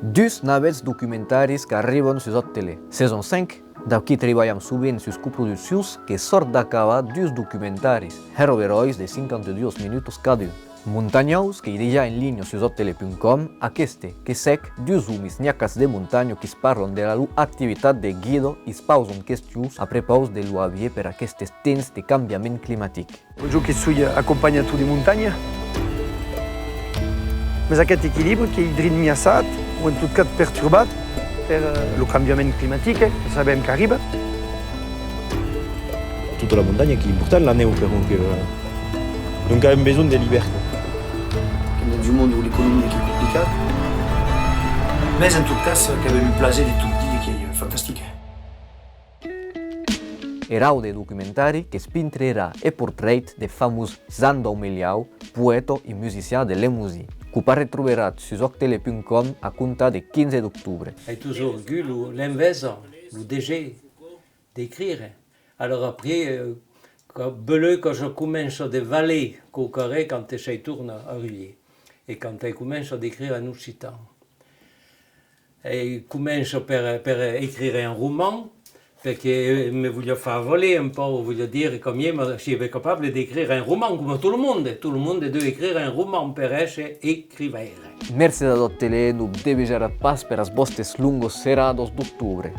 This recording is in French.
Dus naves documentaris que arriben sus la tele. Saison 5, d'aquí treballem sovint sus coproduccions que sort d'acabar dus documentaris, herois de 52 minutos cada un. Montanyaus que déjà en línia sus tele.com, aqueste que sec dus homes niacas de montanha que parlen de la activitat de guido i pausen questions a prepaus de lo avier per aquestes temps de canviament climàtic. Jo que sóc acompanyat de muntanya, mas aquest equilibri que he drinyassat o en tot cas perturbat per el canviament climàtic, que sabem que arriba. Toute la montagne qui est importante, la neu, donc avem besoin de l'hiver. Dans du monde où l'économie est compliquée, mais en tout cas, que avem un plaisir de tout dia qui est fantastique. Erau de documentari que spintrera e portrait de famós Zando Miliau, poeta i musicien de Lemousie, que pas retroverat sus octele.com a compte de 15 d'octubre. J'ai toujours eu l'envers, le désir d'écrire. Alors après, quand je commence à valer au carré, quand je tourne à Rullier, et quand je commence à écrire en occitan. Et je commence par écrire un roman, parce que je voulais faire voler un peu, je voulais dire combien je suis capable d'écrire un roman, comme tout le monde. Tout le monde doit écrire un roman per être écrivain. Merci da tele, nu debejarat pas per as vostres lungos serados d'octubre.